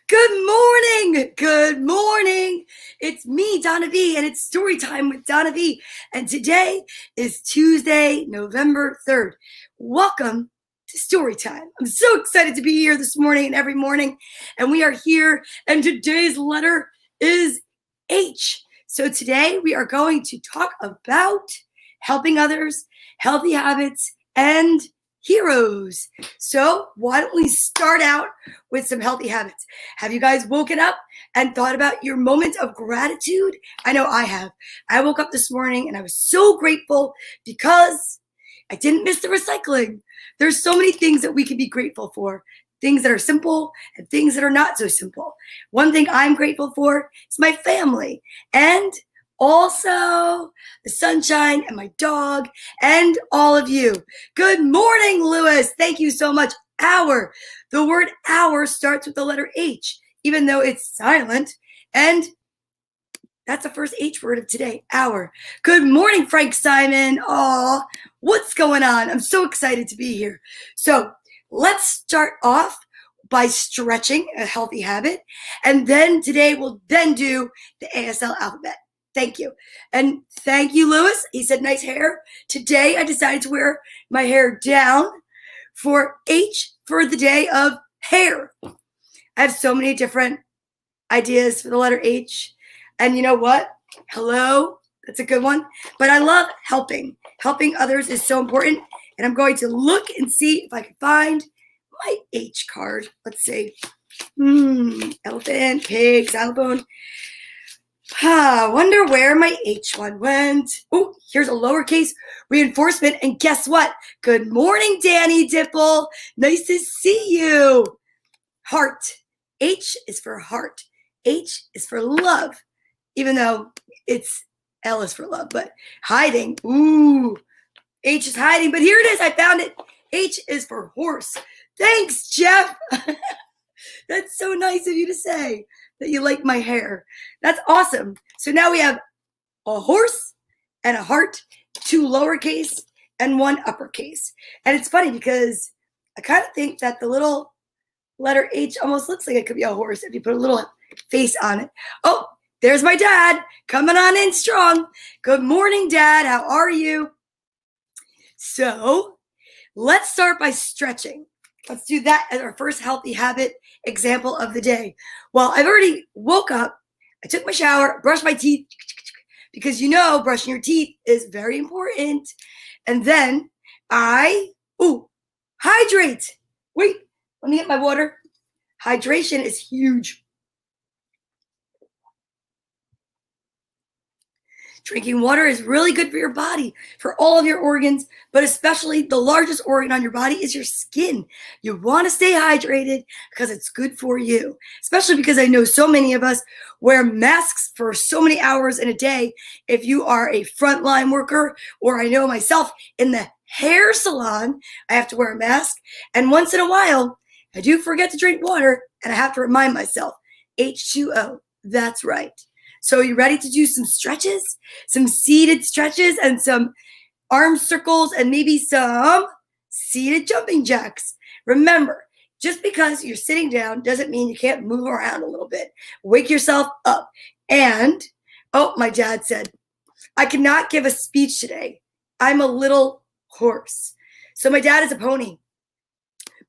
Good morning. Good morning. It's me, Donna Vee, and it's story time with Donna Vee. And today is Tuesday, November 3rd. Welcome to story time. I'm so excited to be here this morning and every morning. And we are here, and today's letter is H. So today we are going to talk about helping others, healthy habits, and heroes. So why don't we start out with some healthy habits? Have you guys woken up and thought about your moment of gratitude? I know I have. I woke up this morning and I was so grateful because I didn't miss the recycling. There's so many things that we can be grateful for. Things that are simple and things that are not so simple. One thing I'm grateful for is my family, and also the sunshine and my dog and all of you. Good morning, Lewis. Thank you so much. Hour. The word hour starts with the letter H, even though it's silent. And that's the first H word of today, hour. Good morning, Frank Simon. Aw, what's going on? I'm so excited to be here. So let's start off by stretching, a healthy habit. And then today we'll then do the ASL alphabet. Thank you. And thank you, Lewis. He said, nice hair. Today I decided to wear my hair down for H for the day of hair. I have so many different ideas for the letter H. And you know what? Hello. That's a good one. But I love helping. Helping others is so important. And I'm going to look and see if I can find my H card. Let's see. Elephant, pig, xylophone. Wonder where my H one went. Oh, here's a lowercase reinforcement. And guess what? Good morning, Danny Dipple. Nice to see you. Heart. H is for heart. H is for love. Even though it's L is for love. But hiding. Ooh. H is hiding. But here it is. I found it. H is for horse. Thanks, Jeff. That's so nice of you to say that you like my hair. That's awesome. So now we have a horse and a heart, 2 lowercase and 1 uppercase. And it's funny because I kind of think that the little letter H almost looks like it could be a horse if you put a little face on it. Oh, there's my dad coming on in strong. Good morning, Dad. How are you? So let's start by stretching. Let's do that as our first healthy habit example of the day. Well, I've already woke up. I took my shower, brushed my teeth, because you know brushing your teeth is very important. And then hydrate. Wait, let me get my water. Hydration is huge. Drinking water is really good for your body, for all of your organs, but especially the largest organ on your body is your skin. You want to stay hydrated because it's good for you, especially because I know so many of us wear masks for so many hours in a day. If you are a frontline worker, or I know myself in the hair salon, I have to wear a mask. And once in a while, I do forget to drink water, and I have to remind myself, H2O, that's right. So are you ready to do some stretches, some seated stretches and some arm circles and maybe some seated jumping jacks? Remember, just because you're sitting down doesn't mean you can't move around a little bit. Wake yourself up. And, my dad said, I cannot give a speech today. I'm a little hoarse. So my dad is a pony,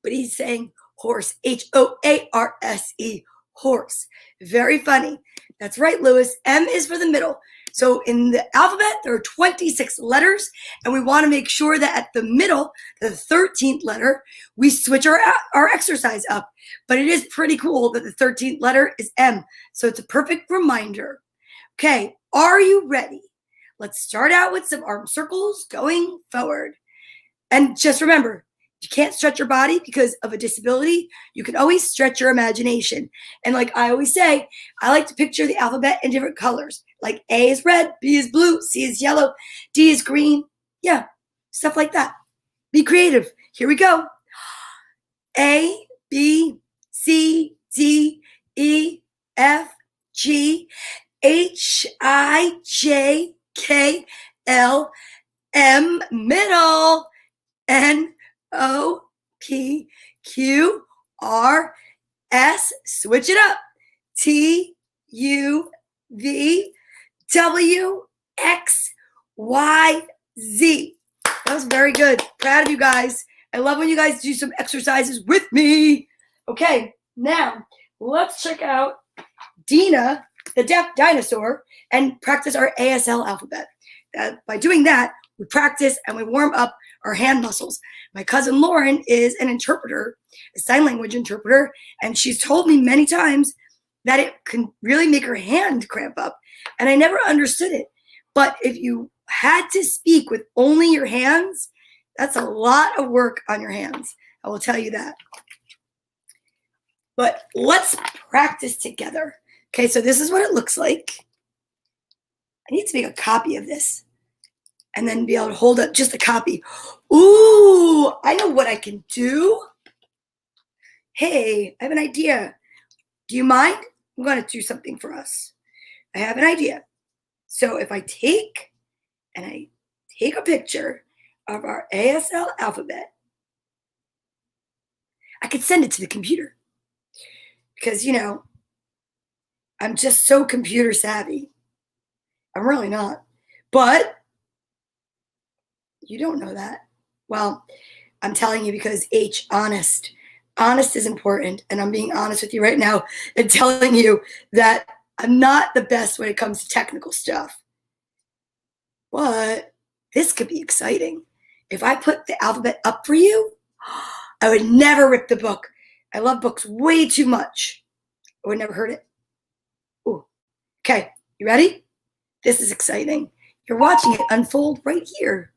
but he's saying horse, H-O-A-R-S-E, horse. Very funny. That's right, Lewis. M is for the middle. So in the alphabet, there are 26 letters, and we want to make sure that at the middle, the 13th letter, we switch our exercise up. But it is pretty cool that the 13th letter is M. So it's a perfect reminder. Okay, are you ready? Let's start out with some arm circles going forward. And just remember, you can't stretch your body because of a disability. You can always stretch your imagination. And like I always say, I like to picture the alphabet in different colors. Like A is red, B is blue, C is yellow, D is green. Yeah, stuff like that. Be creative. Here we go. A, B, C, D, E, F, G, H, I, J, K, L, M, middle, N, O, P, Q, R, S, switch it up. T, U, V, W, X, Y, Z. That was very good. Proud of you guys. I love when you guys do some exercises with me. Okay, now let's check out Dina, the deaf dinosaur, and practice our ASL alphabet. By doing that, we practice and we warm up our hand muscles. My cousin Lauren is an interpreter, a sign language interpreter, and she's told me many times that it can really make her hand cramp up. And I never understood it. But if you had to speak with only your hands, that's a lot of work on your hands. I will tell you that. But let's practice together. Okay, so this is what it looks like. I need to make a copy of this and then be able to hold up just a copy. Ooh, I know what I can do. Hey, I have an idea. Do you mind? I'm going to do something for us. I have an idea. So if I take a picture of our ASL alphabet, I could send it to the computer because, you know, I'm just so computer savvy. I'm really not. But you don't know that. Well, I'm telling you because H, honest. Honest is important, and I'm being honest with you right now and telling you that I'm not the best when it comes to technical stuff. But this could be exciting. If I put the alphabet up for you, I would never rip the book. I love books way too much. I would never hurt it. Ooh. Okay, you ready? This is exciting. You're watching it unfold right here.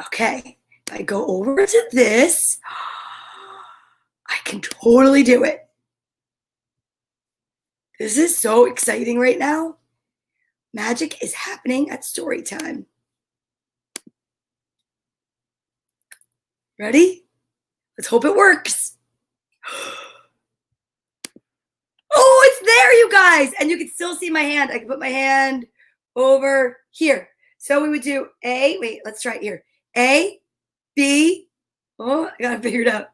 Okay, if I go over to this, I can totally do it. This is so exciting right now. Magic is happening at story time. Ready? Let's hope it works. Oh, it's there, you guys. And you can still see my hand. I can put my hand over here. So we would do A. Wait, let's try it here. A, B. Oh, I got to figure it out.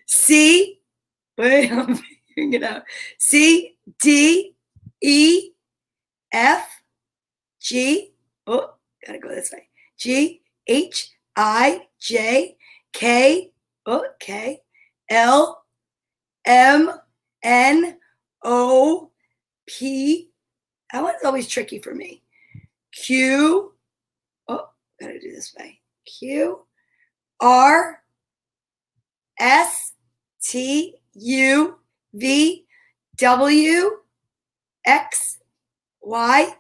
C. Wait, I'm figuring it out. C, D, E, F, G. Oh, got to go this way. G, H, I, J, K, K, L, M, N, O, P. That one's always tricky for me. Q. Oh, gotta do this way. Q, R, S, T, U, V, W, X, Y.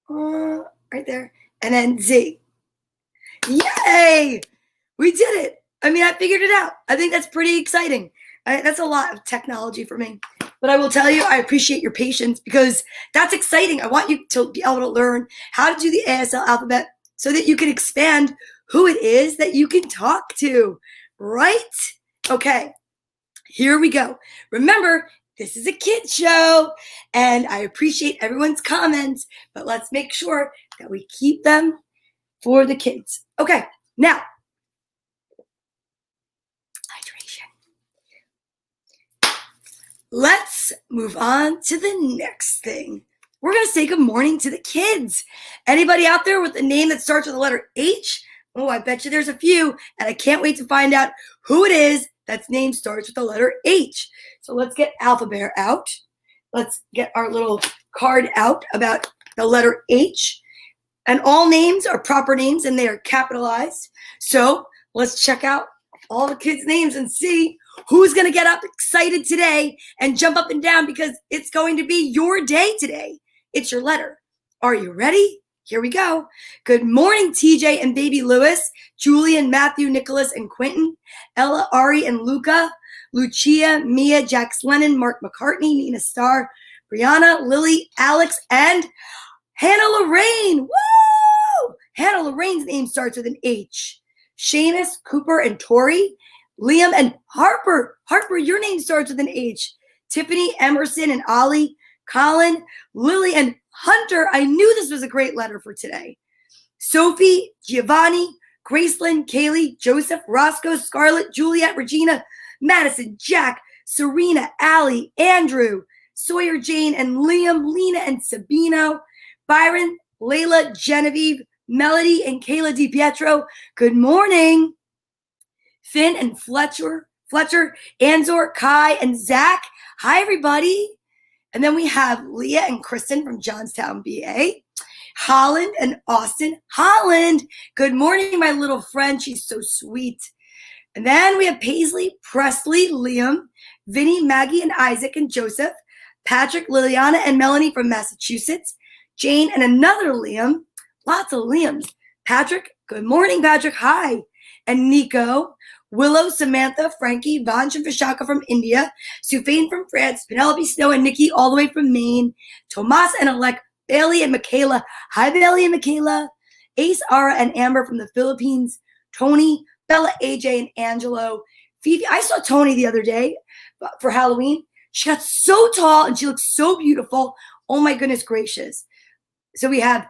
Right there. And then Z. Yay! We did it. I mean, I figured it out. I think that's pretty exciting. That's a lot of technology for me. But I will tell you, I appreciate your patience because that's exciting. I want you to be able to learn how to do the ASL alphabet so that you can expand who it is that you can talk to, right? Okay, here we go. Remember, this is a kid show, and I appreciate everyone's comments, but let's make sure that we keep them for the kids. Okay, now, let's move on to the next thing. We're going to say good morning to the kids. Anybody out there with a name that starts with the letter H? Oh, I bet you there's a few, and I can't wait to find out who it is that's name starts with the letter H. So let's get alphabet out. Let's get our little card out about the letter H. And all names are proper names, and they are capitalized. So let's check out all the kids' names and see who's going to get up excited today and jump up and down because it's going to be your day today. It's your letter. Are you ready? Here we go. Good morning, TJ and baby Lewis, Julian, Matthew, Nicholas, and Quentin, Ella, Ari, and Luca, Lucia, Mia, Jax Lennon, Mark McCartney, Nina Starr, Brianna, Lily, Alex, and Hannah Lorraine. Woo! Hannah Lorraine's name starts with an H. Seamus, Cooper, and Tori, Liam, and Harper. Harper, your name starts with an H. Tiffany, Emerson, and Ollie, Colin, Lily, and Hunter. I knew this was a great letter for today. Sophie, Giovanni, Gracelyn, Kaylee, Joseph, Roscoe, Scarlett, Juliet, Regina, Madison, Jack, Serena, Allie, Andrew, Sawyer, Jane, and Liam, Lena, and Sabino, Byron, Layla, Genevieve, Melody, and Kayla DiPietro. Good morning. Finn and Fletcher, Anzor, Kai, and Zach. Hi, everybody. And then we have Leah and Kristen from Johnstown, BA. Holland and Austin. Holland, good morning, my little friend. She's so sweet. And then we have Paisley, Presley, Liam, Vinny, Maggie, and Isaac, and Joseph. Patrick, Liliana, and Melanie from Massachusetts. Jane and another Liam. Lots of Liams. Patrick, good morning, Patrick. Hi. And Nico. Willow, Samantha, Frankie, Vansh and Vishaka from India. Sufane from France. Penelope, Snow, and Nikki all the way from Maine. Tomas and Alec, Bailey and Michaela. Hi, Bailey and Michaela. Ace, Ara, and Amber from the Philippines. Tony, Bella, AJ, and Angelo. Fifi. I saw Tony the other day for Halloween. She got so tall and she looks so beautiful. Oh my goodness gracious. So we have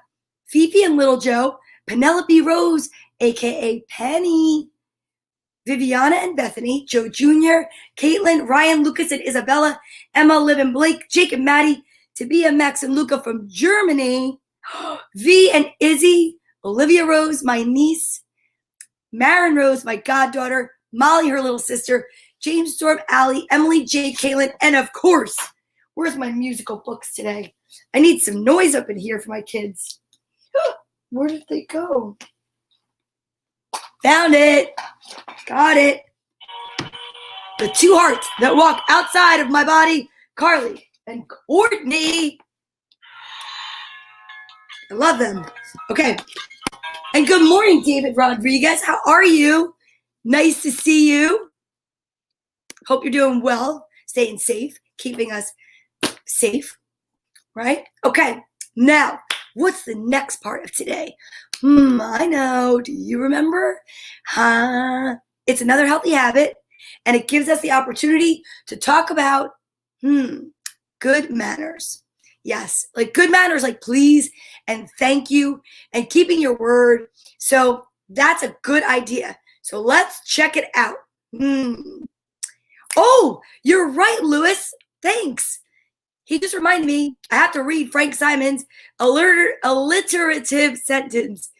Fifi and Little Joe, Penelope Rose, aka Penny, Viviana and Bethany, Joe Jr., Caitlin, Ryan, Lucas, and Isabella, Emma, Liv, and Blake, Jake and Maddie, Tabia, Max, and Luca from Germany, V and Izzy, Olivia Rose, my niece, Marin Rose, my goddaughter, Molly, her little sister, James, Storm, Allie, Emily, Jay, Caitlin, and of course, where's my musical books today? I need some noise up in here for my kids. Where did they go? Found it. Got it. The two hearts that walk outside of my body, Carly and Courtney. I love them. Okay. And good morning, David Rodriguez. How are you? Nice to see you. Hope you're doing well, staying safe, keeping us safe, right? Okay. Now, what's the next part of today? I know. Do you remember? It's another healthy habit, and it gives us the opportunity to talk about good manners. Yes, like good manners, like please and thank you and keeping your word. So that's a good idea. So let's check it out. Oh, you're right, Lewis. Thanks. He just reminded me I have to read Frank Simon's alliterative sentence.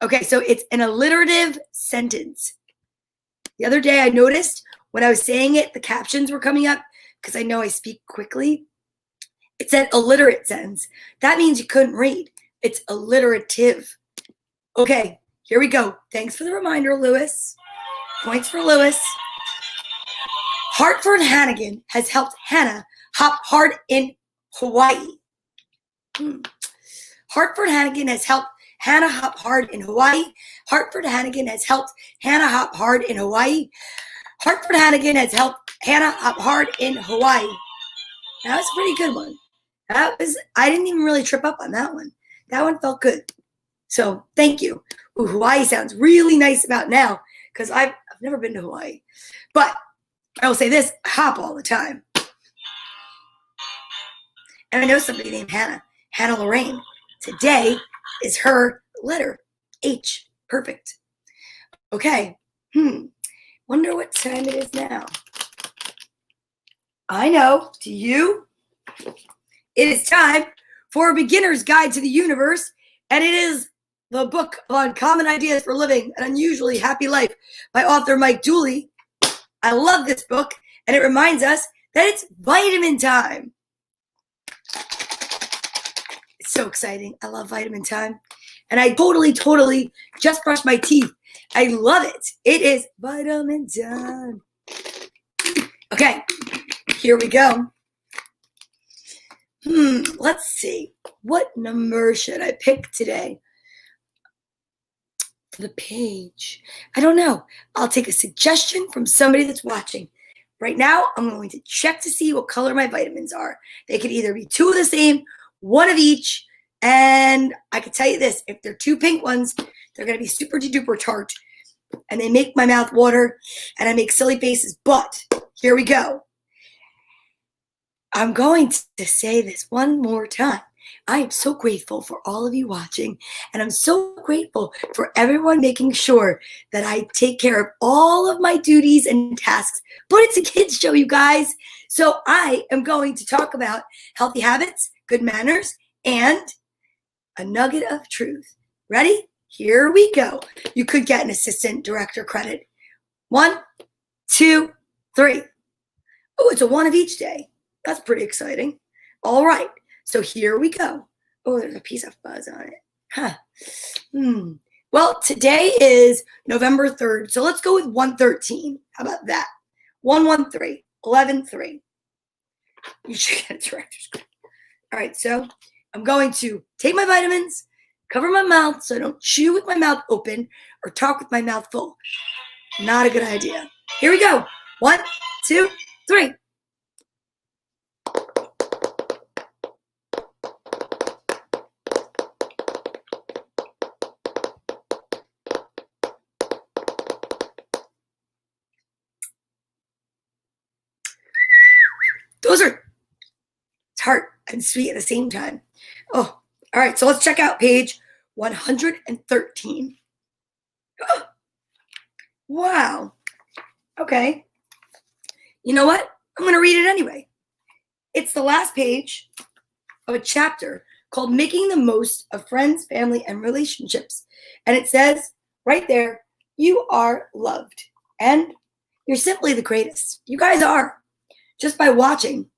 Okay, so it's an alliterative sentence. The other day I noticed when I was saying it, the captions were coming up because I know I speak quickly. It said alliterate sentence. That means you couldn't read. It's alliterative. Okay, here we go. Thanks for the reminder, Lewis. Points for Lewis. Hartford Hannigan has helped Hannah hop hard in Hawaii. Hartford Hannigan has helped Hannah hop hard in Hawaii. Hartford Hannigan has helped Hannah hop hard in Hawaii. Hartford Hannigan has helped Hannah hop hard in Hawaii. That was a pretty good one. I didn't even really trip up on that one. That one felt good. So thank you. Ooh, Hawaii sounds really nice about now because I've never been to Hawaii. But I will say this, I hop all the time. And I know somebody named Hannah Lorraine. Today is her letter, H. Perfect. Okay. Wonder what time it is now. I know. Do you? It is time for a beginner's guide to the universe, and it is the book on common ideas for living an unusually happy life by author Mike Dooley. I love this book, and it reminds us that it's vitamin time. It's so exciting. I love vitamin time. And I totally just brushed my teeth. I love it. It is vitamin time. Okay, here we go. Let's see. What number should I pick today? For the page. I don't know. I'll take a suggestion from somebody that's watching. Right now, I'm going to check to see what color my vitamins are. They could either be two of the same, one of each, and I can tell you this, if they're two pink ones, they're going to be super duper tart, and they make my mouth water, and I make silly faces, but here we go. I'm going to say this one more time. I am so grateful for all of you watching, and I'm so grateful for everyone making sure that I take care of all of my duties and tasks. But it's a kids show, you guys. So I am going to talk about healthy habits, good manners, and a nugget of truth. Ready? Here we go. You could get an assistant director credit. 1, 2, 3. Oh, it's a one of each day. That's pretty exciting. All right. So here we go. Oh, there's a piece of fuzz on it. Huh. Well, today is November 3rd. So let's go with 113. How about that? 113, 11-3. You should get a director's credit. All right. So I'm going to take my vitamins, cover my mouth so I don't chew with my mouth open or talk with my mouth full. Not a good idea. Here we go. 1, 2, 3. Those are tart and sweet at the same time. Oh, all right. So let's check out page 113. Oh, wow. Okay. You know what? I'm going to read it anyway. It's the last page of a chapter called Making the Most of Friends, Family, and Relationships. And it says right there, you are loved. And you're simply the greatest. You guys are. Just by watching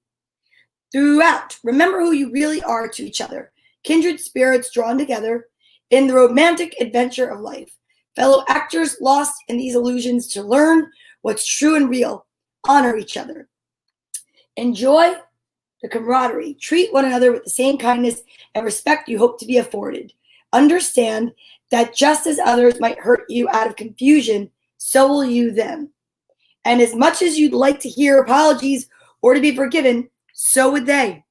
throughout. Remember who you really are to each other. Kindred spirits drawn together in the romantic adventure of life. Fellow actors lost in these illusions to learn what's true and real. Honor each other. Enjoy the camaraderie. Treat one another with the same kindness and respect you hope to be afforded. Understand that just as others might hurt you out of confusion, so will you them. And as much as you'd like to hear apologies or to be forgiven, so would they.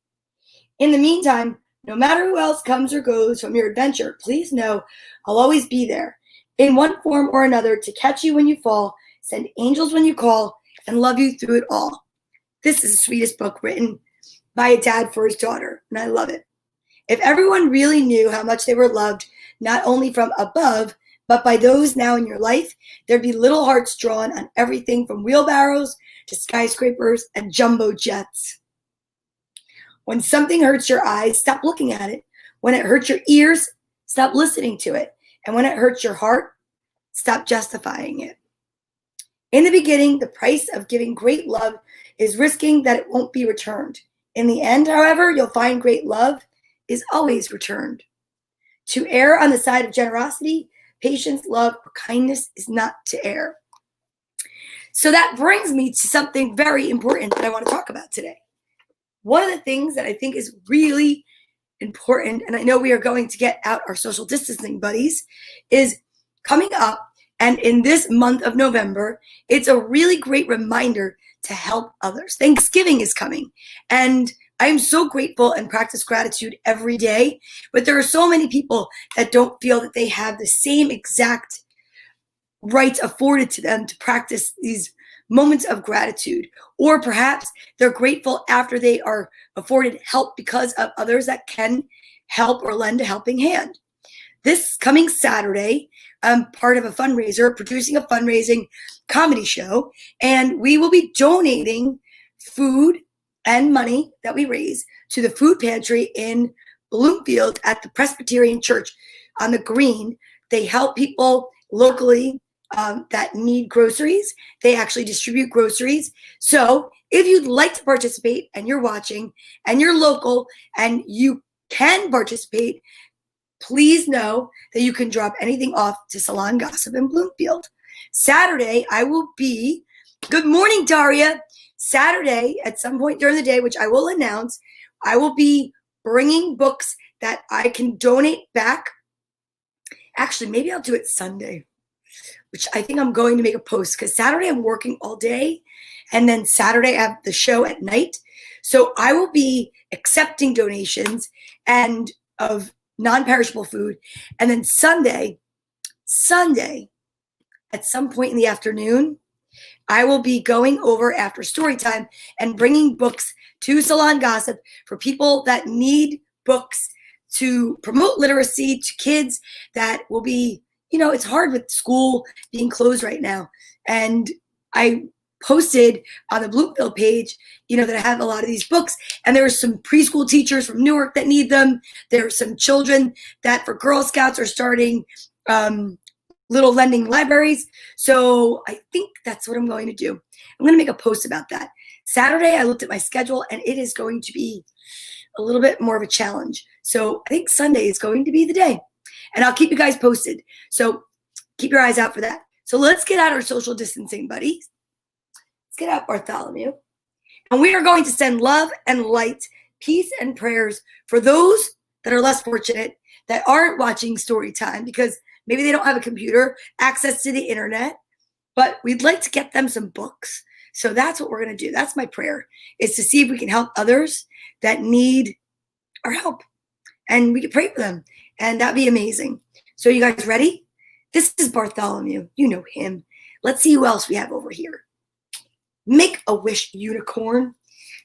In the meantime, no matter who else comes or goes from your adventure, please know I'll always be there, in one form or another, to catch you when you fall, send angels when you call, and love you through it all. This is the sweetest book written by a dad for his daughter, and I love it. If everyone really knew how much they were loved, not only from above, but by those now in your life, there'd be little hearts drawn on everything from wheelbarrows to skyscrapers and jumbo jets. When something hurts your eyes, stop looking at it. When it hurts your ears, stop listening to it. And when it hurts your heart, stop justifying it. In the beginning, the price of giving great love is risking that it won't be returned. In the end, however, you'll find great love is always returned. To err on the side of generosity, patience, love, or kindness is not to err. So that brings me to something very important that I want to talk about today. One of the things that I think is really important, and I know we are going to get out our social distancing buddies, is coming up. And in this month of November, it's a really great reminder to help others. Thanksgiving is coming. And I am so grateful and practice gratitude every day. But there are so many people that don't feel that they have the same exact rights afforded to them to practice these moments of gratitude. Or perhaps they're grateful after they are afforded help because of others that can help or lend a helping hand. This coming Saturday, I'm part of a fundraiser, producing a fundraising comedy show, and we will be donating food and money that we raise to the food pantry in Bloomfield at the Presbyterian Church on the Green. They help people locally that need groceries. They actually distribute groceries. So if you'd like to participate and you're watching and you're local and you can participate, please know that you can drop anything off to Salon Gossip in Bloomfield. Saturday, I will be, good morning, Daria. Saturday, at some point during the day, which I will announce, I will be bringing books that I can donate back. Actually, maybe I'll do it Sunday, which I think I'm going to make a post because Saturday I'm working all day. And then Saturday I have the show at night. So I will be accepting donations and of non-perishable food. And then Sunday, at some point in the afternoon, I will be going over after story time and bringing books to Salon Gossip for people that need books to promote literacy to kids that will be, it's hard with school being closed right now. And I posted on the Bloomfield page, that I have a lot of these books, and there are some preschool teachers from Newark that need them. There are some children that for Girl Scouts are starting little lending libraries. So I think that's what I'm going to do. I'm going to make a post about that. Saturday, I looked at my schedule, and it is going to be a little bit more of a challenge. So I think Sunday is going to be the day, and I'll keep you guys posted. So keep your eyes out for that. So let's get out our social distancing, buddies. Let's get out Bartholomew. And we are going to send love and light, peace and prayers for those that are less fortunate, that aren't watching story time because maybe they don't have a computer, access to the internet, but we'd like to get them some books. So that's what we're going to do. That's my prayer, is to see if we can help others that need our help. And we can pray for them. And that'd be amazing. So you guys ready? This is Bartholomew. You know him. Let's see who else we have over here. Make-A-Wish Unicorn.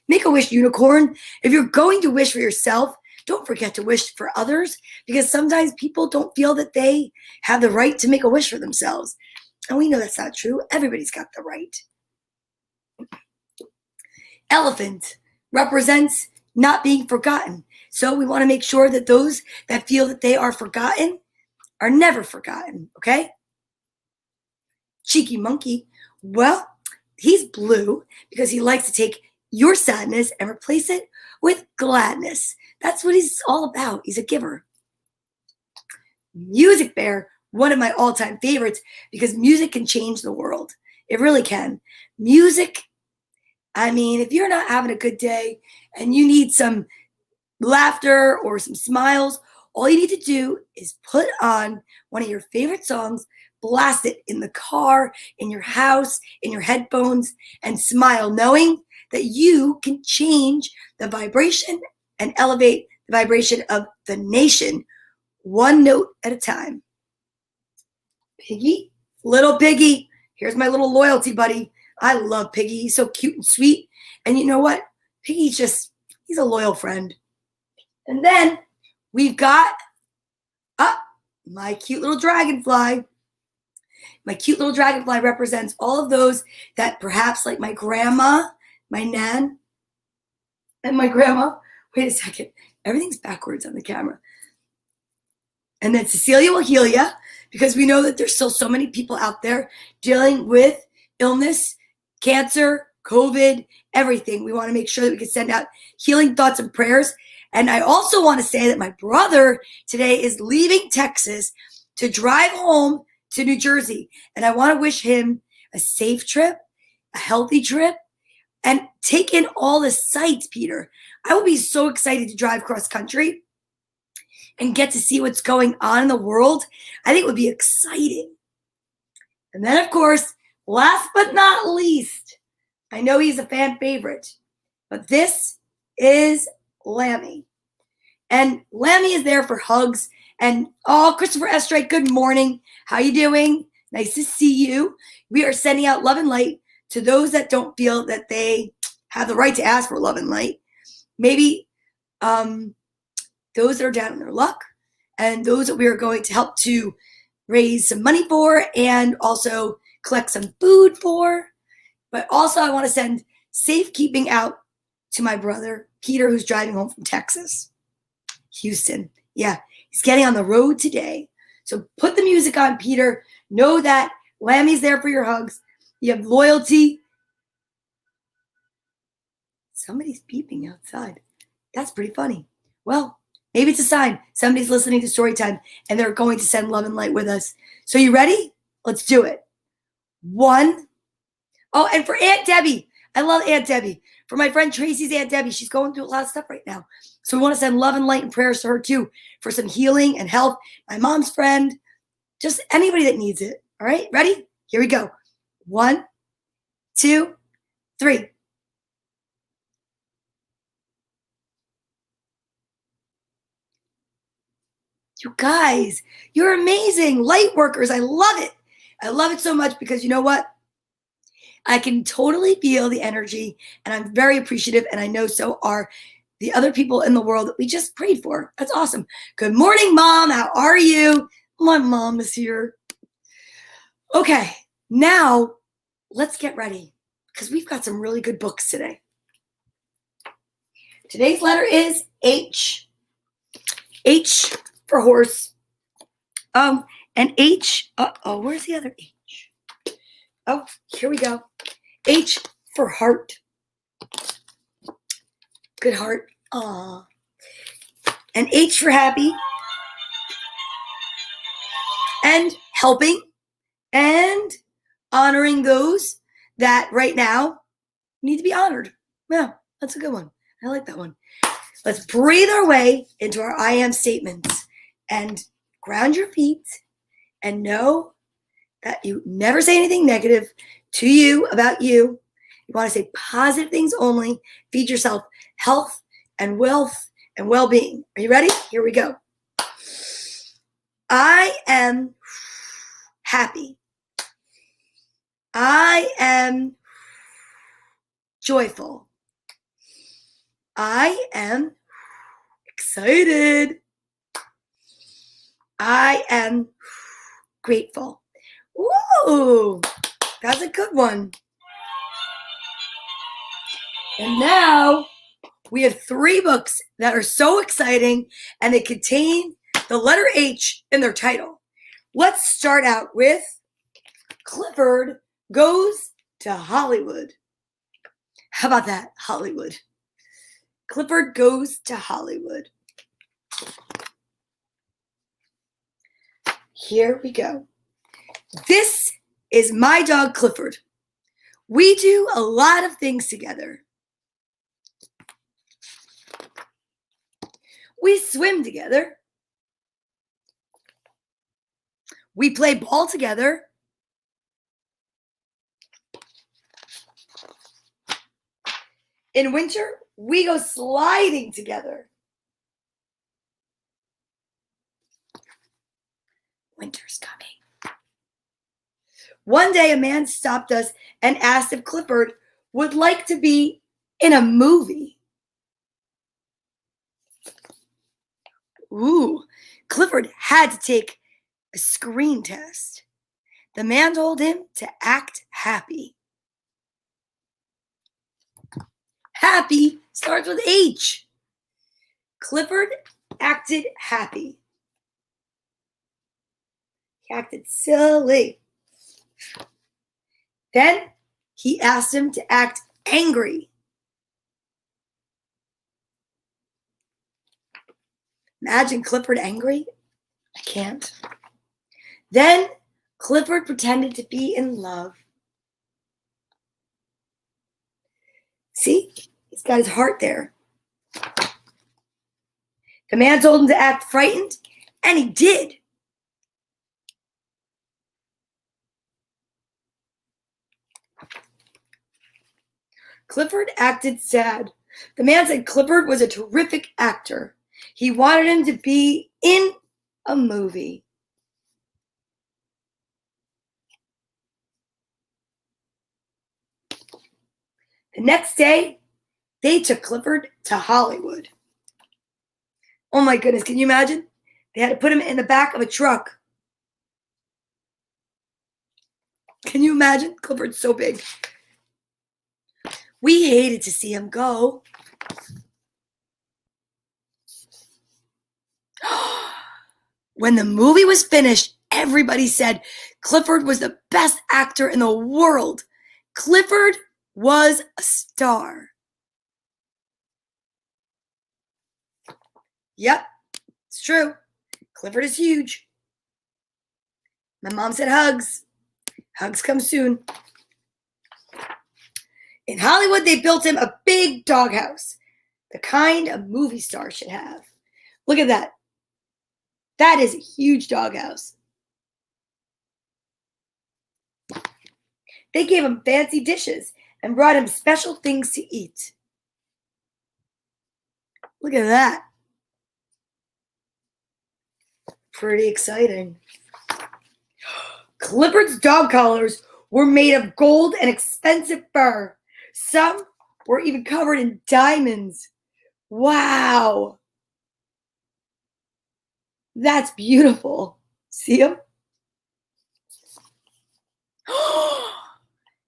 Make-A-Wish Unicorn. If you're going to wish for yourself, don't forget to wish for others, because sometimes people don't feel that they have the right to make a wish for themselves. And we know that's not true. Everybody's got the right. Elephant represents not being forgotten. So we want to make sure that those that feel that they are forgotten are never forgotten, okay? Cheeky Monkey. Well, he's blue because he likes to take your sadness and replace it with gladness. That's what he's all about. He's a giver. Music Bear, one of my all-time favorites, because music can change the world. It really can. Music, I mean, if you're not having a good day and you need some laughter or some smiles, all you need to do is put on one of your favorite songs, blast it in the car, in your house, in your headphones, and smile, knowing that you can change the vibration and elevate the vibration of the nation one note at a time. Piggy, little Piggy. Here's my little loyalty buddy. I love Piggy. He's so cute and sweet. And you know what? Piggy's he's a loyal friend. And then we've got my cute little dragonfly. My cute little dragonfly represents all of those that perhaps, like my grandma, my nan, and my grandma. Wait a second. Everything's backwards on the camera. And then Cecilia will heal ya, because we know that there's still so many people out there dealing with illness, cancer, COVID, everything. We want to make sure that we can send out healing thoughts and prayers. And I also want to say that my brother today is leaving Texas to drive home to New Jersey. And I want to wish him a safe trip, a healthy trip, and take in all the sights, Peter. I will be so excited to drive cross country and get to see what's going on in the world. I think it would be exciting. And then, of course, last but not least, I know he's a fan favorite, but this is Lammy. And Lammy is there for hugs. And, Christopher Estrade, good morning. How you doing? Nice to see you. We are sending out love and light to those that don't feel that they have the right to ask for love and light. Maybe those that are down in their luck, and those that we are going to help to raise some money for and also collect some food for. But also I want to send safekeeping out to my brother, Peter, who's driving home from Texas. Houston. Yeah, he's getting on the road today. So put the music on, Peter. Know that Lammy's there for your hugs. You have loyalty. Somebody's beeping outside. That's pretty funny. Well, maybe it's a sign somebody's listening to Storytime and they're going to send love and light with us. So you ready? Let's do it. 1. Oh, and for Aunt Debbie. I love Aunt Debbie. For my friend Tracy's Aunt Debbie. She's going through a lot of stuff right now. So we want to send love and light and prayers to her too, for some healing and health. My mom's friend. Just anybody that needs it. All right? Ready? Here we go. 1, 2, 3. You guys, you're amazing. Light workers. I love it. I love it so much because you know what? I can totally feel the energy and I'm very appreciative, and I know so are the other people in the world that we just prayed for. That's awesome. Good morning, Mom. How are you? My mom is here. Okay, now let's get ready because we've got some really good books today. Today's letter is H. H for horse. And H, where's the other H? Oh, here we go. H for heart. Good heart. Aw. And H for happy. And helping. And honoring those that right now need to be honored. Yeah, that's a good one. I like that one. Let's breathe our way into our I am statements and ground your feet and know that you never say anything negative to you about you. You want to say positive things only. Feed yourself health and wealth and well-being. Are you ready? Here we go. I am happy. I am joyful. I am excited. I am grateful. Ooh, that's a good one. And now we have 3 books that are so exciting and they contain the letter H in their title. Let's start out with Clifford Goes to Hollywood. How about that, Hollywood? Clifford Goes to Hollywood. Here we go. This is my dog, Clifford. We do a lot of things together. We swim together. We play ball together. In winter, we go sliding together. Winter's coming. One day, a man stopped us and asked if Clifford would like to be in a movie. Ooh, Clifford had to take a screen test. The man told him to act happy. Happy starts with H. Clifford acted happy. He acted silly. Then he asked him to act angry. Imagine Clifford angry. I can't. Then Clifford pretended to be in love. See, he's got his heart there. The man told him to act frightened, and he did. Clifford acted sad. The man said Clifford was a terrific actor. He wanted him to be in a movie. The next day, they took Clifford to Hollywood. Oh my goodness, can you imagine? They had to put him in the back of a truck. Can you imagine? Clifford's so big. We hated to see him go. When the movie was finished, everybody said Clifford was the best actor in the world. Clifford was a star. Yep, it's true. Clifford is huge. My mom said hugs. Hugs come soon. In Hollywood, they built him a big doghouse, the kind a movie star should have. Look at that. That is a huge doghouse. They gave him fancy dishes and brought him special things to eat. Look at that. Pretty exciting. Clifford's dog collars were made of gold and expensive fur. Some were even covered in diamonds. Wow. That's beautiful. See him?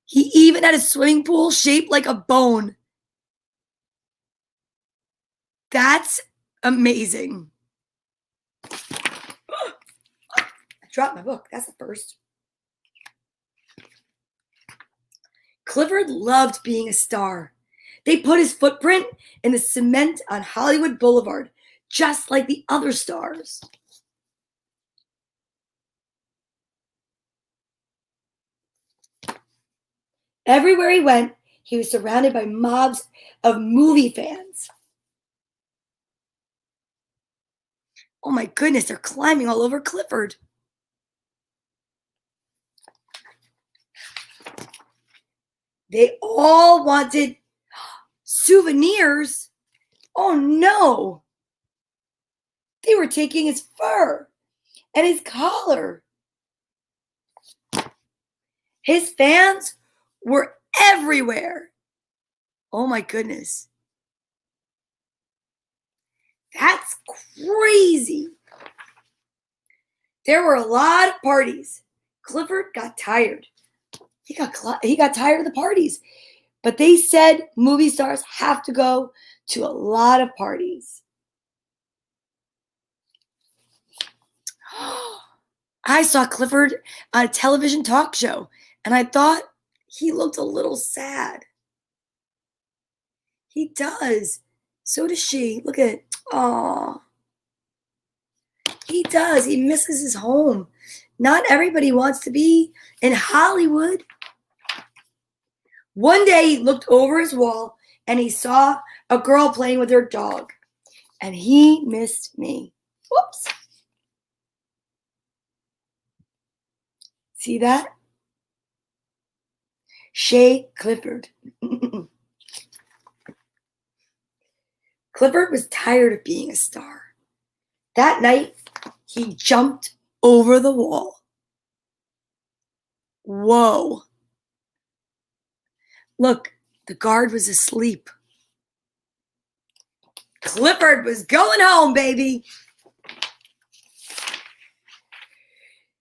He even had a swimming pool shaped like a bone. That's amazing. I dropped my book. That's the first. Clifford loved being a star. They put his footprint in the cement on Hollywood Boulevard, just like the other stars. Everywhere he went, he was surrounded by mobs of movie fans. Oh my goodness, they're climbing all over Clifford. They all wanted souvenirs. Oh no! They were taking his fur and his collar. His fans were everywhere. Oh my goodness. That's crazy. There were a lot of parties. Clifford got tired. He got tired of the parties. But they said movie stars have to go to a lot of parties. I saw Clifford on a television talk show, and I thought he looked a little sad. He does. So does she. Look at it. Aw. He does. He misses his home. Not everybody wants to be in Hollywood. One day he looked over his wall and he saw a girl playing with her dog. And he missed me. Whoops. See that? Shay Clifford. Clifford was tired of being a star. That night, he jumped over the wall. Whoa. Look, the guard was asleep. Clifford was going home, baby.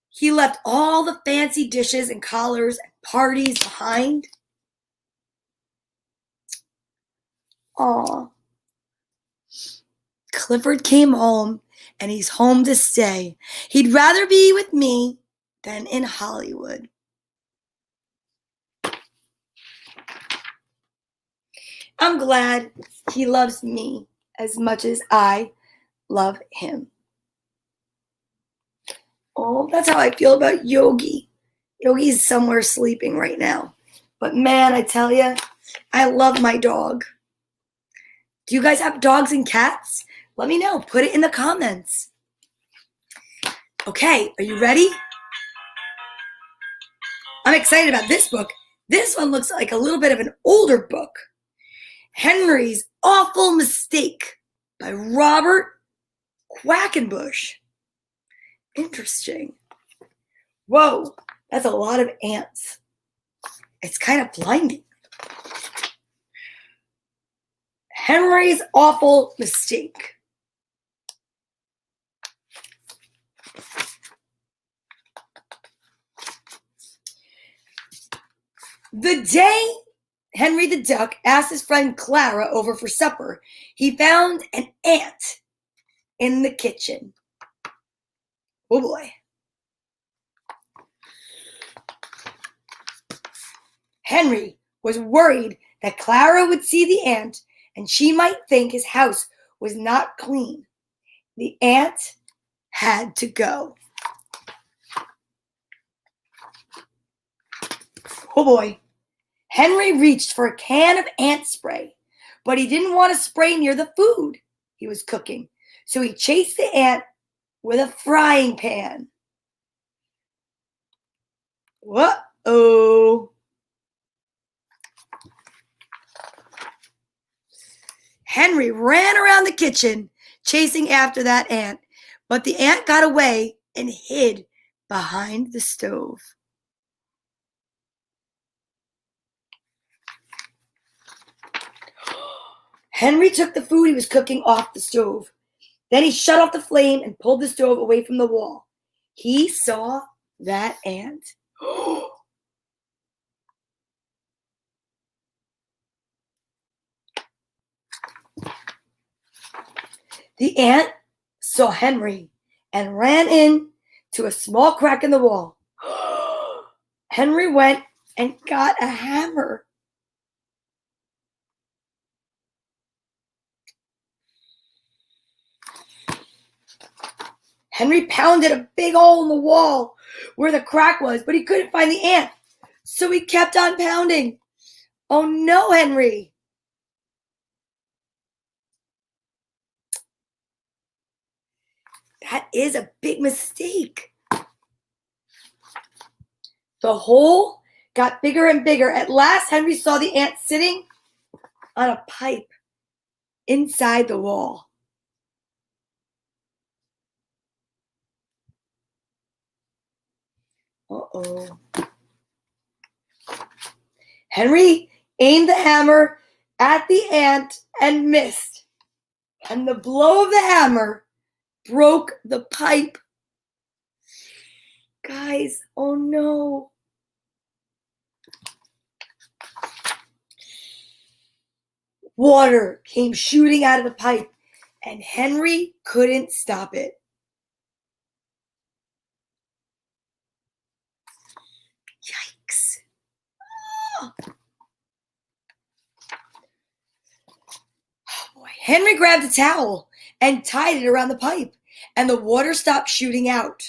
He left all the fancy dishes and collars and parties behind. Aw. Clifford came home, and he's home to stay. He'd rather be with me than in Hollywood. I'm glad he loves me as much as I love him. Oh, that's how I feel about Yogi. Yogi's somewhere sleeping right now. But man, I tell you, I love my dog. Do you guys have dogs and cats? Let me know. Put it in the comments. Okay, are you ready? I'm excited about this book. This one looks like a little bit of an older book. Henry's Awful Mistake by Robert Quackenbush. Interesting. Whoa, that's a lot of ants. It's kind of blinding. Henry's Awful Mistake. The day Henry the Duck asked his friend Clara over for supper, he found an ant in the kitchen. Oh boy. Henry was worried that Clara would see the ant and she might think his house was not clean. The ant had to go. Oh boy. Henry reached for a can of ant spray, but he didn't want to spray near the food he was cooking. So he chased the ant with a frying pan. Uh-oh. Henry ran around the kitchen chasing after that ant, but the ant got away and hid behind the stove. Henry took the food he was cooking off the stove. Then he shut off the flame and pulled the stove away from the wall. He saw that ant. The ant saw Henry and ran in to a small crack in the wall. Henry went and got a hammer. Henry pounded a big hole in the wall where the crack was, but he couldn't find the ant, so he kept on pounding. Oh no, Henry! That is a big mistake. The hole got bigger and bigger. At last, Henry saw the ant sitting on a pipe inside the wall. Uh-oh. Henry aimed the hammer at the ant and missed. And the blow of the hammer broke the pipe. Guys, oh no. Water came shooting out of the pipe, and Henry couldn't stop it. Yikes. Oh boy. Henry grabbed a towel and tied it around the pipe, and the water stopped shooting out.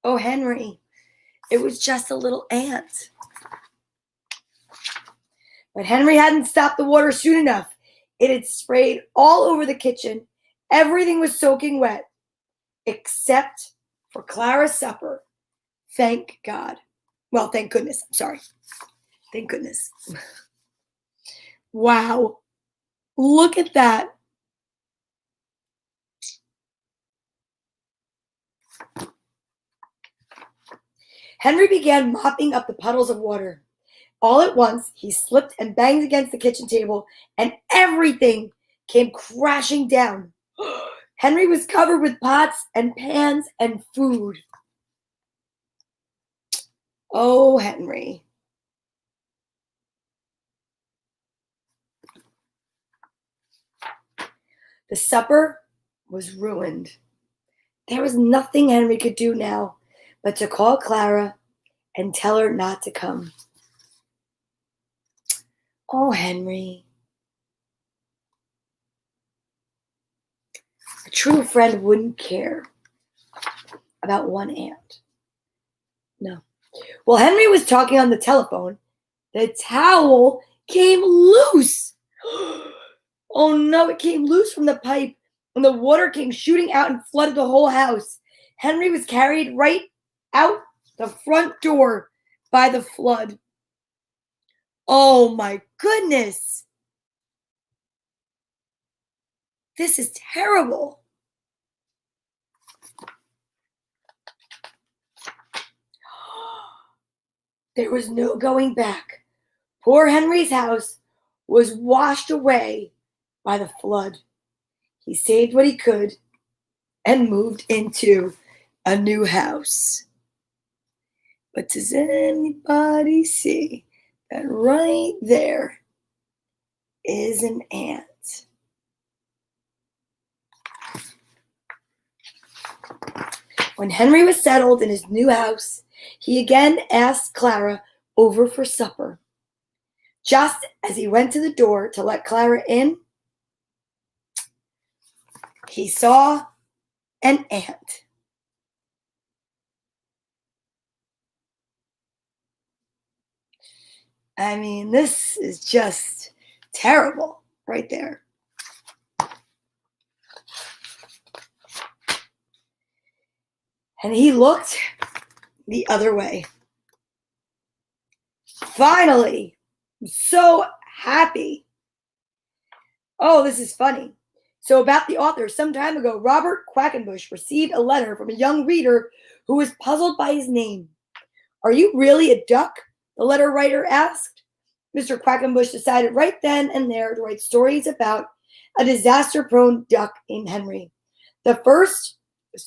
Oh, Henry, it was just a little ant. But Henry hadn't stopped the water soon enough. It had sprayed all over the kitchen. Everything was soaking wet, except for Clara's supper. Thank God. Well, thank goodness. I'm sorry. Thank goodness. Wow. Look at that. Henry began mopping up the puddles of water. All at once, he slipped and banged against the kitchen table, and everything came crashing down. Henry was covered with pots and pans and food. Oh, Henry. The supper was ruined. There was nothing Henry could do now but to call Clara and tell her not to come. Oh, Henry. A true friend wouldn't care about one ant. No. While Henry was talking on the telephone, the towel came loose. Oh no, it came loose from the pipe, and the water came shooting out and flooded the whole house. Henry was carried right out the front door by the flood. Oh my goodness. This is terrible. There was no going back. Poor Henry's house was washed away by the flood. He saved what he could and moved into a new house. But does anybody see that right there is an ant? When Henry was settled in his new house, he again asked Clara over for supper. Just as he went to the door to let Clara in, he saw an ant. I mean, this is just terrible right there. And he looked the other way. Finally, I'm so happy. Oh, this is funny. So about the author, some time ago, Robert Quackenbush received a letter from a young reader who was puzzled by his name. "Are you really a duck?" the letter writer asked. Mr. Quackenbush decided right then and there to write stories about a disaster-prone duck named Henry. The first,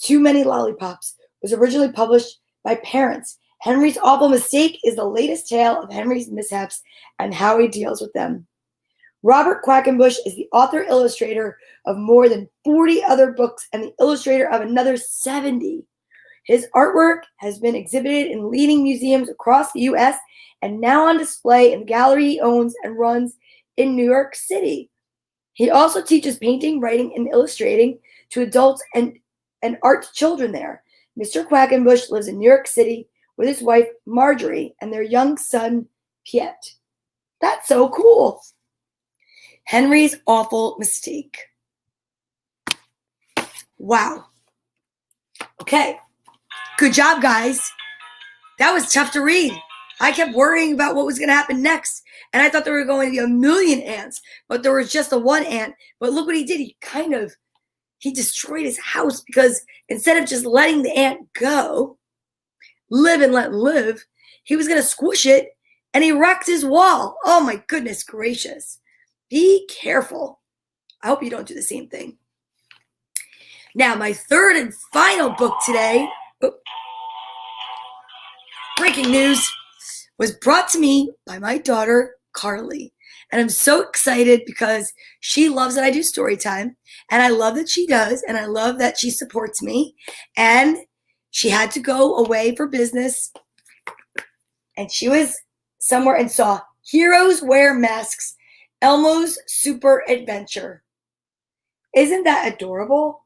Too Many Lollipops, was originally published by parents. Henry's Awful Mistake is the latest tale of Henry's mishaps and how he deals with them. Robert Quackenbush is the author-illustrator of more than 40 other books and the illustrator of another 70. His artwork has been exhibited in leading museums across the U.S. and now on display in the gallery he owns and runs in New York City. He also teaches painting, writing, and illustrating to adults and art to children there. Mr. Quackenbush lives in New York City with his wife, Marjorie, and their young son, Piet. That's so cool. Henry's Awful Mistake. Wow. Okay. Good job, guys. That was tough to read. I kept worrying about what was going to happen next. And I thought there were going to be a million ants, but there was just the one ant. But look what he did. He destroyed his house because instead of just letting the ant go, live and let live, he was going to squish it and he wrecked his wall. Oh my goodness gracious. Be careful. I hope you don't do the same thing. Now, my third and final book today, breaking news, was brought to me by my daughter, Carly. And I'm so excited because she loves that I do story time. And I love that she does. And I love that she supports me. And she had to go away for business. And she was somewhere and saw Heroes Wear Masks, Elmo's Super Adventure. Isn't that adorable?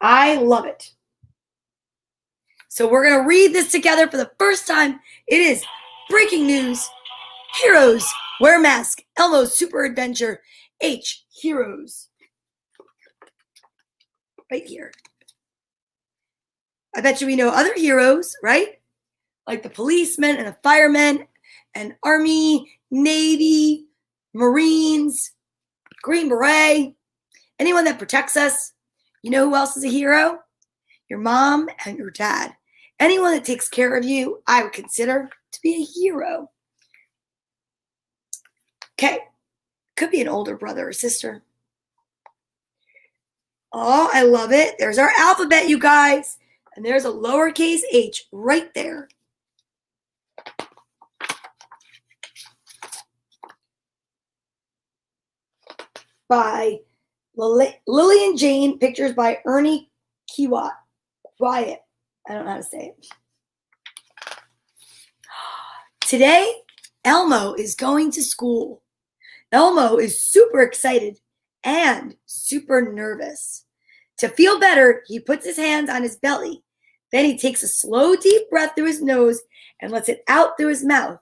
I love it. So we're going to read this together for the first time. It is breaking news. Heroes Wear Mask, Elmo's Super Adventure, H, Heroes. Right here. I bet you we know other heroes, right? Like the policemen and the firemen and Army, Navy, Marines, Green Beret, anyone that protects us. You know who else is a hero? Your mom and your dad. Anyone that takes care of you, I would consider to be a hero. Okay, could be an older brother or sister. Oh, I love it. There's our alphabet, you guys. And there's a lowercase h right there. By Lillian Jane, pictures by Ernie Kiwat. Wyatt. I don't know how to say it. Today, Elmo is going to school. Elmo is super excited and super nervous. To feel better, he puts his hands on his belly. Then he takes a slow, deep breath through his nose and lets it out through his mouth.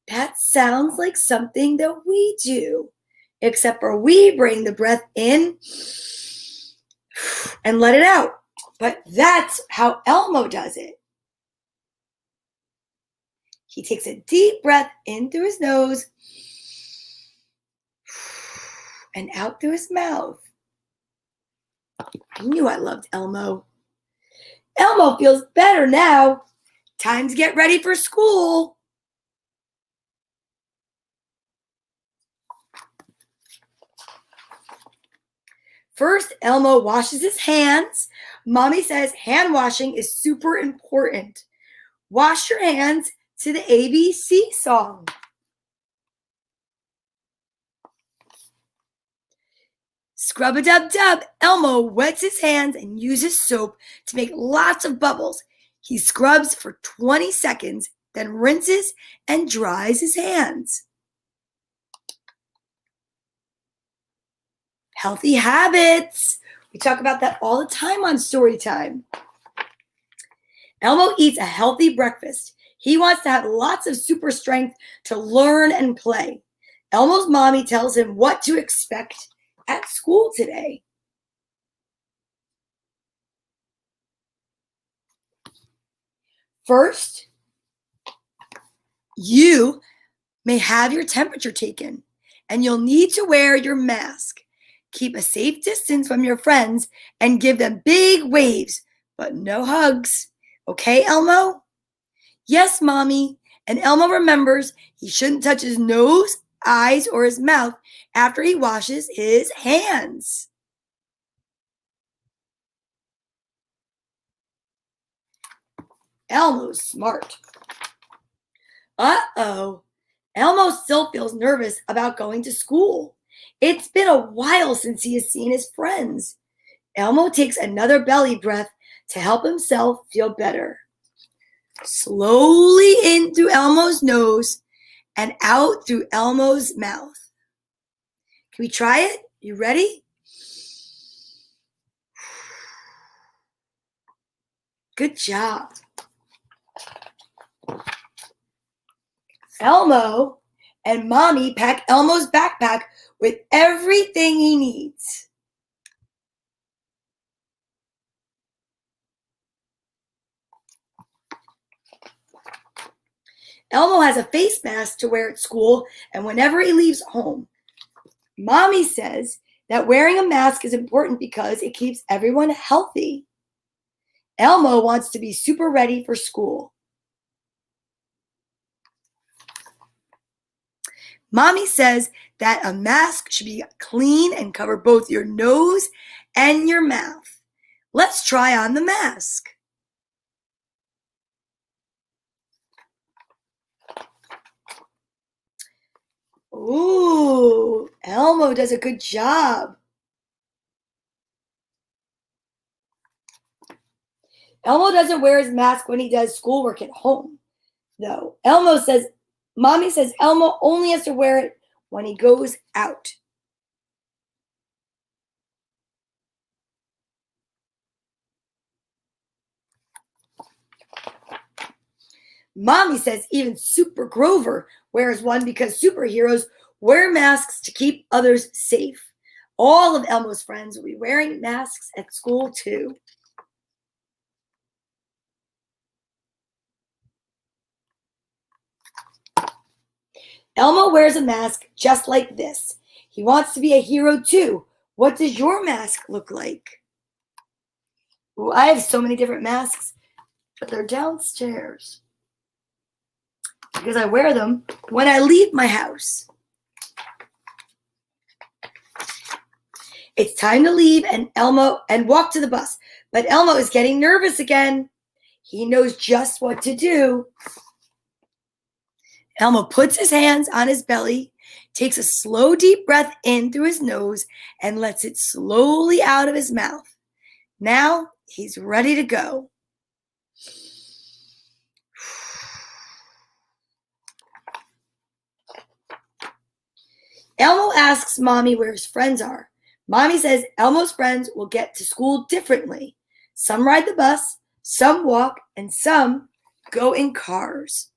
That sounds like something that we do, except for we bring the breath in and let it out. But that's how Elmo does it. He takes a deep breath in through his nose and out through his mouth. I knew I loved Elmo. Elmo feels better now. Time to get ready for school. First, Elmo washes his hands. Mommy says hand washing is super important. Wash your hands to the ABC song. Scrub-a-dub-dub, Elmo wets his hands and uses soap to make lots of bubbles. He scrubs for 20 seconds, then rinses and dries his hands. Healthy habits. We talk about that all the time on Storytime. Elmo eats a healthy breakfast. He wants to have lots of super strength to learn and play. Elmo's mommy tells him what to expect at school today. First, you may have your temperature taken, and you'll need to wear your mask. Keep a safe distance from your friends and give them big waves, but no hugs. Okay, Elmo? Yes, Mommy. And Elmo remembers he shouldn't touch his nose, eyes, or his mouth after he washes his hands. Elmo's smart. Uh-oh. Elmo still feels nervous about going to school. It's been a while since he has seen his friends. Elmo takes another belly breath to help himself feel better. Slowly in through Elmo's nose and out through Elmo's mouth. Can we try it? You ready? Good job. Elmo and Mommy pack Elmo's backpack with everything he needs. Elmo has a face mask to wear at school and whenever he leaves home. Mommy says that wearing a mask is important because it keeps everyone healthy. Elmo wants to be super ready for school. Mommy says that a mask should be clean and cover both your nose and your mouth. Let's try on the mask. Ooh, Elmo does a good job. Elmo doesn't wear his mask when he does schoolwork at home, though. Mommy says Elmo only has to wear it when he goes out. Mommy says even Super Grover wears one because superheroes wear masks to keep others safe. All of Elmo's friends will be wearing masks at school too. Elmo wears a mask just like this. He wants to be a hero too. What does your mask look like? Ooh, I have so many different masks, but they're downstairs because I wear them when I leave my house. It's time to leave and walk to the bus, but Elmo is getting nervous again. He knows just what to do. Elmo puts his hands on his belly, takes a slow, deep breath in through his nose, and lets it slowly out of his mouth. Now he's ready to go. Elmo asks Mommy where his friends are. Mommy says Elmo's friends will get to school differently. Some ride the bus, some walk, and some go in cars.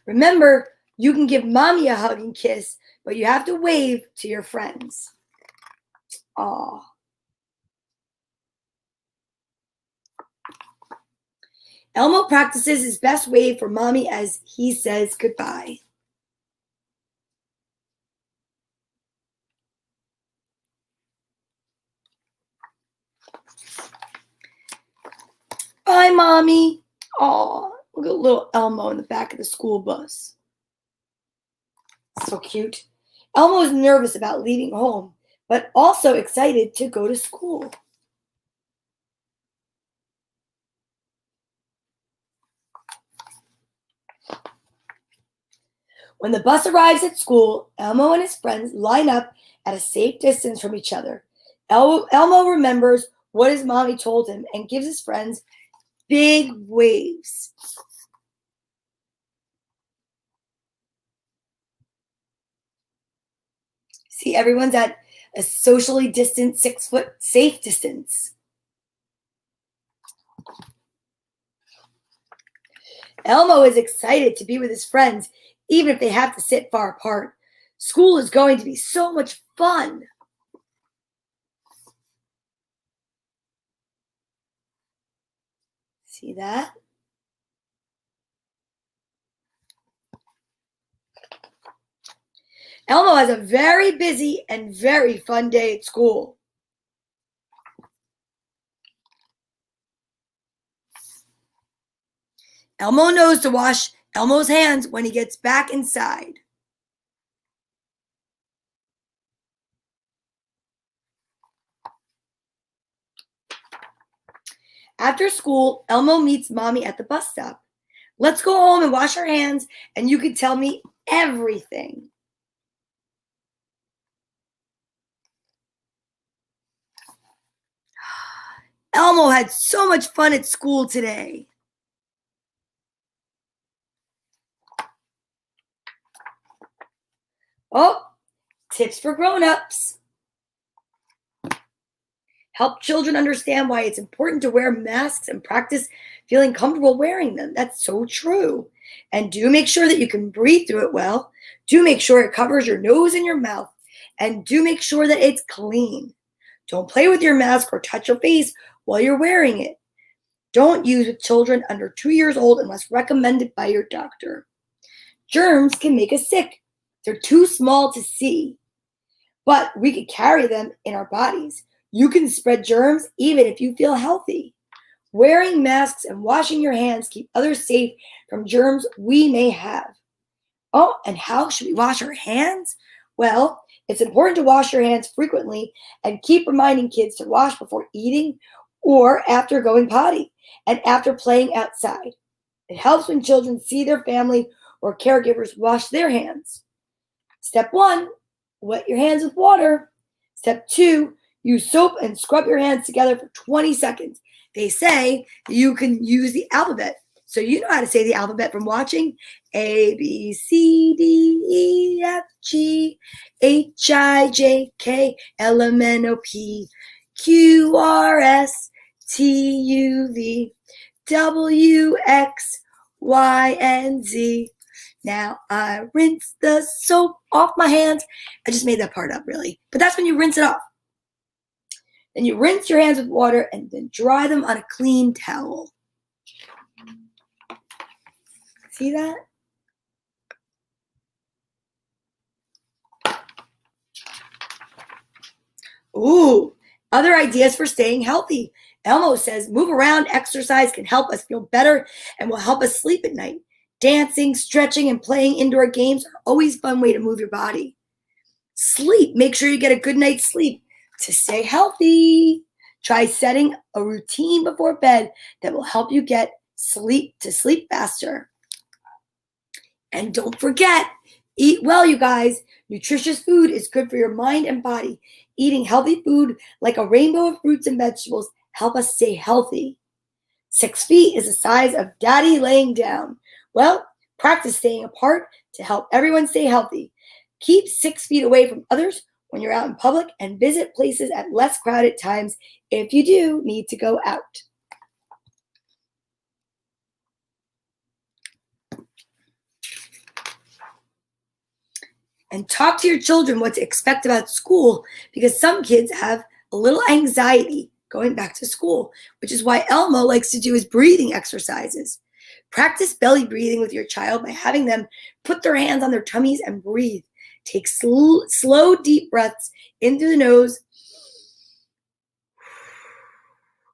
Remember, you can give Mommy a hug and kiss, but you have to wave to your friends. Aw. Elmo practices his best wave for Mommy as he says goodbye. Bye, Mommy. Aw, look at little Elmo in the back of the school bus. So cute. Elmo is nervous about leaving home, but also excited to go to school. When the bus arrives at school, Elmo and his friends line up at a safe distance from each other. Elmo remembers what his mommy told him and gives his friends big waves. See, everyone's at a socially distant 6-foot safe distance. Elmo is excited to be with his friends, even if they have to sit far apart. School is going to be so much fun. See that? Elmo has a very busy and very fun day at school. Elmo knows to wash Elmo's hands when he gets back inside. After school, Elmo meets Mommy at the bus stop. Let's go home and wash our hands, and you can tell me everything. Elmo had so much fun at school today. Oh, tips for grown-ups. Help children understand why it's important to wear masks and practice feeling comfortable wearing them. That's so true. And do make sure that you can breathe through it well. Do make sure it covers your nose and your mouth. And do make sure that it's clean. Don't play with your mask or touch your face while you're wearing it. Don't use with children under 2 years old unless recommended by your doctor. Germs can make us sick. They're too small to see, but we could carry them in our bodies. You can spread germs even if you feel healthy. Wearing masks and washing your hands keep others safe from germs we may have. Oh, and how should we wash our hands? Well, it's important to wash your hands frequently and keep reminding kids to wash before eating or after going potty and after playing outside. It helps when children see their family or caregivers wash their hands. Step 1, wet your hands with water. Step 2, use soap and scrub your hands together for 20 seconds. They say you can use the alphabet. So you know how to say the alphabet from watching. A, B, C, D, E, F, G, H, I, J, K, L, M, N, O, P, Q, R, S, T, U, V, W, X, Y, and Z. Now I rinse the soap off my hands. I just made that part up, really. But that's when you rinse it off. Then you rinse your hands with water and then dry them on a clean towel. See that? Ooh, other ideas for staying healthy. Elmo says move around, exercise can help us feel better and will help us sleep at night. Dancing, stretching, and playing indoor games are always a fun way to move your body. Sleep. Make sure you get a good night's sleep to stay healthy. Try setting a routine before bed that will help you get sleep faster. And don't forget, eat well, you guys. Nutritious food is good for your mind and body. Eating healthy food like a rainbow of fruits and vegetables help us stay healthy. 6 feet is the size of Daddy laying down. Well, practice staying apart to help everyone stay healthy. Keep 6 feet away from others when you're out in public and visit places at less crowded times if you do need to go out. And talk to your children what to expect about school because some kids have a little anxiety going back to school, which is why Elmo likes to do his breathing exercises. Practice belly breathing with your child by having them put their hands on their tummies and breathe. Take slow, deep breaths in through the nose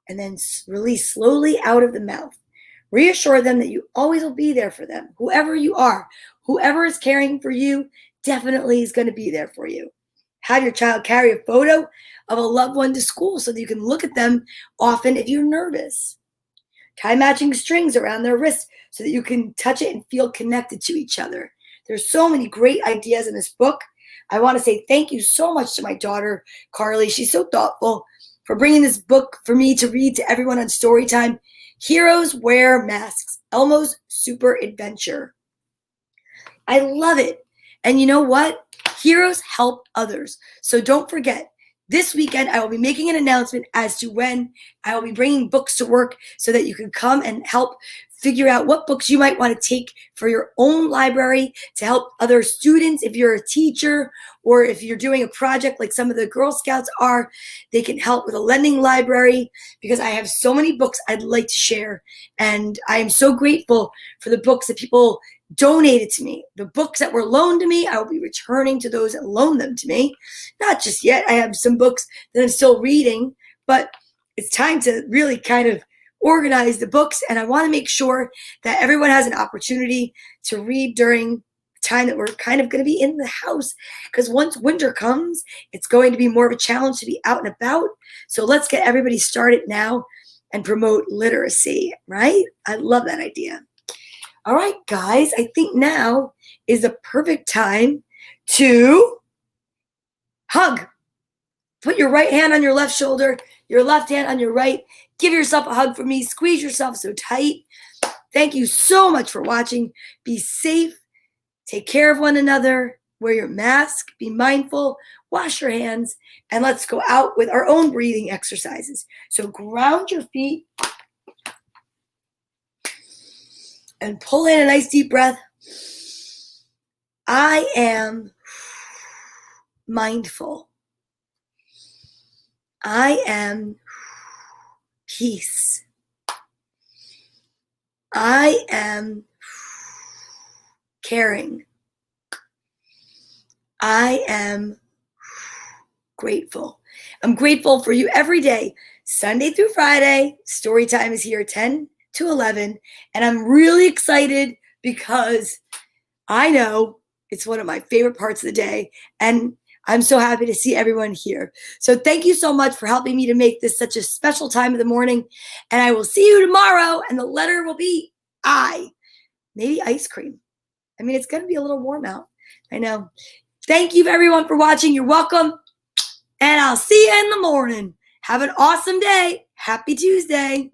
and then release slowly out of the mouth. Reassure them that you always will be there for them, whoever you are. Whoever is caring for you definitely is going to be there for you. Have your child carry a photo of a loved one to school so that you can look at them often if you're nervous. Tie matching strings around their wrists so that you can touch it and feel connected to each other. There's so many great ideas in this book. I want to say thank you so much to my daughter, Carly. She's so thoughtful for bringing this book for me to read to everyone on Storytime. Heroes Wear Masks, Elmo's Super Adventure. I love it. And you know what? Heroes help others. So don't forget, this weekend I will be making an announcement as to when I will be bringing books to work so that you can come and help figure out what books you might want to take for your own library to help other students. If you're a teacher or if you're doing a project like some of the Girl Scouts are, they can help with a lending library because I have so many books I'd like to share. And I am so grateful for the books that people donated to me. The books that were loaned to me, I will be returning to those that loaned them to me. Not just yet. I have some books that I'm still reading, but it's time to really kind of organize the books, and I want to make sure that everyone has an opportunity to read during the time that we're kind of going to be in the house, because once winter comes, it's going to be more of a challenge to be out and about. So let's get everybody started now and promote literacy, right? I love that idea. All right, guys, I think now is the perfect time to hug. Put your right hand on your left shoulder, your left hand on your right. Give yourself a hug from me. Squeeze yourself so tight. Thank you so much for watching. Be safe. Take care of one another. Wear your mask. Be mindful. Wash your hands. And let's go out with our own breathing exercises. So ground your feet. And pull in a nice deep breath. I am mindful. I am peace. I am caring. I am grateful. I'm grateful for you every day, Sunday through Friday. Story time is here 10 to 11. And I'm really excited because I know it's one of my favorite parts of the day. And I'm so happy to see everyone here. So thank you so much for helping me to make this such a special time of the morning. And I will see you tomorrow. And the letter will be I. Maybe ice cream. I mean, it's going to be a little warm out. I know. Thank you, everyone, for watching. You're welcome. And I'll see you in the morning. Have an awesome day. Happy Tuesday.